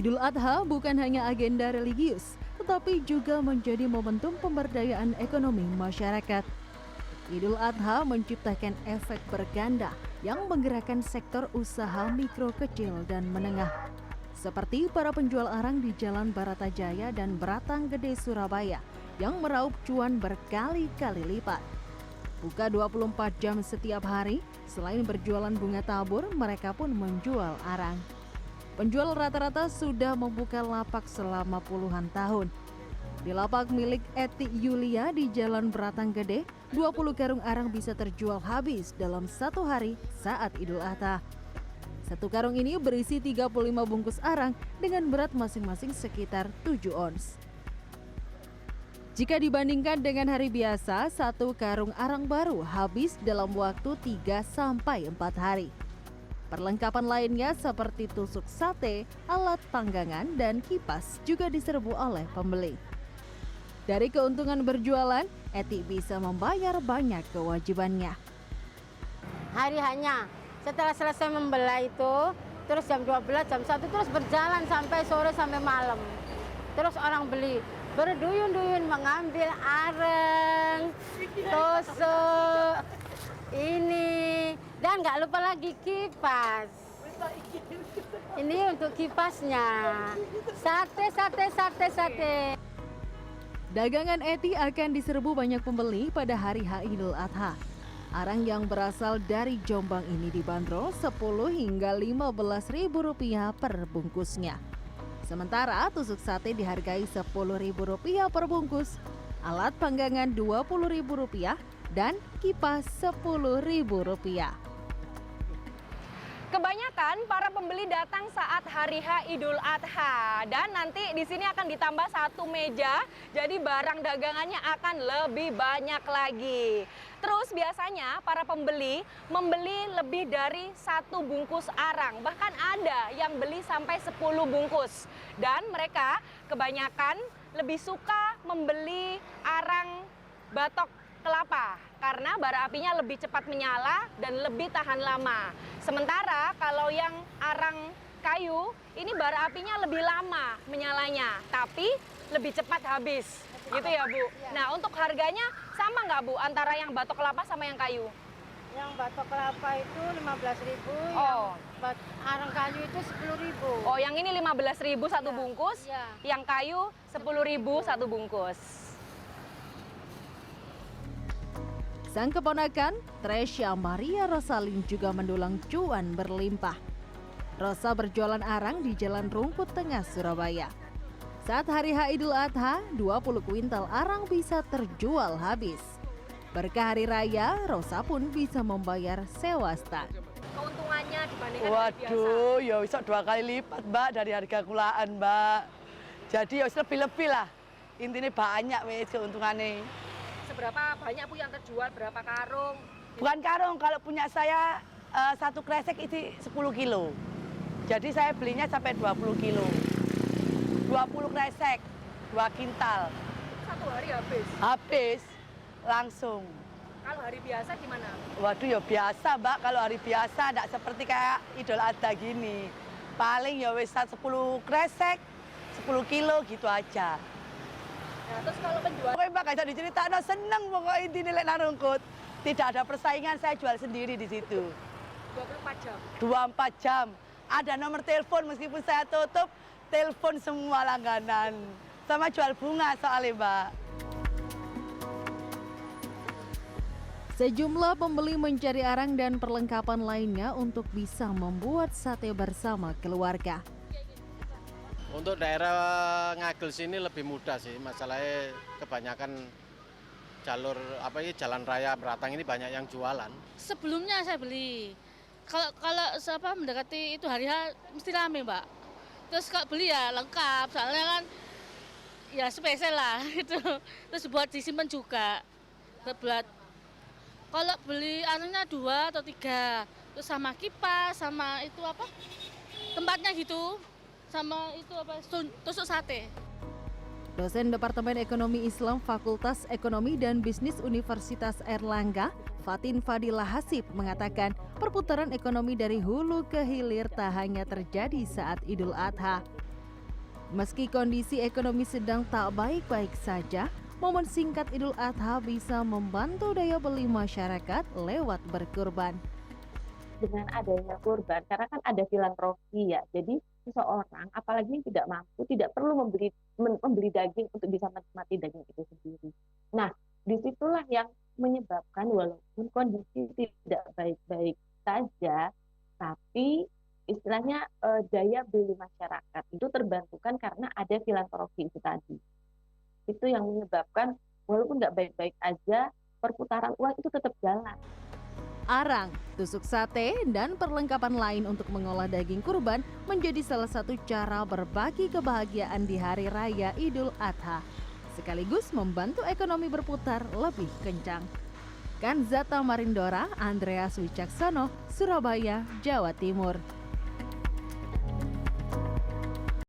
Idul Adha bukan hanya agenda religius, tetapi juga menjadi momentum pemberdayaan ekonomi masyarakat. Idul Adha menciptakan efek berganda yang menggerakkan sektor usaha mikro, kecil, dan menengah. Seperti para penjual arang di Jalan Baratajaya dan Beratang Gede, Surabaya, yang meraup cuan berkali-kali lipat. Buka 24 jam setiap hari, selain berjualan bunga tabur, mereka pun menjual arang. Penjual rata-rata sudah membuka lapak selama puluhan tahun. Di lapak milik Eti Yulia di Jalan Beratang Gede, 20 karung arang bisa terjual habis dalam satu hari saat Idul Adha. Satu karung ini berisi 35 bungkus arang dengan berat masing-masing sekitar 7 ons. Jika dibandingkan dengan hari biasa, satu karung arang baru habis dalam waktu 3-4 hari. Perlengkapan lainnya seperti tusuk sate, alat panggangan, dan kipas juga diserbu oleh pembeli. Dari keuntungan berjualan, Eti bisa membayar banyak kewajibannya. Hari hanya setelah selesai membelah itu, terus jam 12, jam 1 terus berjalan sampai sore sampai malam. Terus orang beli berduyun-duyun mengambil areng, tusuk, ini, dan nggak lupa lagi kipas. Ini untuk kipasnya. Sate. Dagangan Eti akan diserbu banyak pembeli pada hari Idul Adha. Arang yang berasal dari Jombang ini dibanderol 10 hingga 15 ribu rupiah per bungkusnya. Sementara tusuk sate dihargai 10 ribu rupiah per bungkus, alat panggangan 20 ribu rupiah, dan kipas 10 ribu rupiah. Kebanyakan para pembeli datang saat hari Idul Adha, dan nanti di sini akan ditambah satu meja, jadi barang dagangannya akan lebih banyak lagi. Terus biasanya para pembeli membeli lebih dari 1 bungkus arang, bahkan ada yang beli sampai 10 bungkus. Dan mereka kebanyakan lebih suka membeli arang batok kelapa karena bara apinya lebih cepat menyala dan lebih tahan lama. Sementara kalau yang arang kayu ini bara apinya lebih lama menyalanya, tapi lebih cepat habis. Gitu ya, Bu? Ya. Nah, untuk harganya sama nggak, Bu, antara yang batok kelapa sama yang kayu? Yang batok kelapa itu 15.000, Oh. yang arang kayu itu 10.000. Oh, yang ini 15.000 satu Ya, bungkus, ya. yang kayu 10.000 satu bungkus. Sang keponakan, Tresya Maria Rosalin, juga mendulang cuan berlimpah. Rosa berjualan arang di Jalan Rungkut Tengah, Surabaya. Saat hari Idul Adha, 20 kuintal arang bisa terjual habis. Berkah hari raya, Rosa pun bisa membayar sewa stand. Keuntungannya dibandingkan hari biasa? Waduh, ya bisa 2 kali lipat, Mbak, dari harga kulaan, Mbak. Jadi ya lebih-lebih lah. Intinya banyak wis keuntungannya. Seberapa banyak, Bu, yang terjual? Berapa karung? Bukan karung, kalau punya saya satu kresek itu 10 kilo. Jadi saya belinya sampai 20 kilo. 20 kresek, 2 kintal. Satu hari habis? Habis, langsung. Kalau hari biasa gimana? Waduh, ya biasa, Mbak. Kalau hari biasa, tidak seperti kayak Idul Adha gini. Paling ya wis 10 kresek, 10 kilo gitu aja. Nah, terus kalau penjual? Pokoknya Mbak, kayak diceritakan, seneng pokoknya intinya lek nang Rungkut. Tidak ada persaingan, saya jual sendiri di situ. 24 jam? 24 jam. Ada nomor telepon, meskipun saya tutup, telepon semua langganan. Sama jual bunga soalnya, Mbak. Sejumlah pembeli mencari arang dan perlengkapan lainnya untuk bisa membuat sate bersama keluarga. Untuk daerah Ngagel sini lebih mudah sih, masalahnya kebanyakan jalur jalan raya Beratang ini banyak yang jualan. Sebelumnya saya beli. Kalau mendekati itu hari H mesti rame, Mbak. Terus kalau beli ya lengkap, soalnya kan ya spesial lah itu. Terus buat disimpan juga. Buat kalau beli arangnya 2 atau 3, terus sama kipas, sama itu tempatnya gitu. Sama itu tusuk sate. Dosen Departemen Ekonomi Islam Fakultas Ekonomi dan Bisnis Universitas Airlangga, Fatin Fadilah Hasib, mengatakan perputaran ekonomi dari hulu ke hilir tak hanya terjadi saat Idul Adha. Meski kondisi ekonomi sedang tak baik-baik saja, momen singkat Idul Adha bisa membantu daya beli masyarakat lewat berkurban. Dengan adanya kurban, karena kan ada filantropi ya, jadi seseorang apalagi yang tidak mampu tidak perlu membeli daging untuk bisa menikmati daging itu sendiri. Nah, disitulah yang menyebabkan walaupun kondisi tidak baik-baik saja, tapi istilahnya daya beli masyarakat itu terbantukan karena ada filantropi itu tadi. Itu yang menyebabkan walaupun nggak baik-baik aja, perputaran uang itu tetap jalan. Arang, tusuk sate, dan perlengkapan lain untuk mengolah daging kurban menjadi salah satu cara berbagi kebahagiaan di Hari Raya Idul Adha, sekaligus membantu ekonomi berputar lebih kencang. Kanzata Marindora, Andreas Wicaksono, Surabaya, Jawa Timur.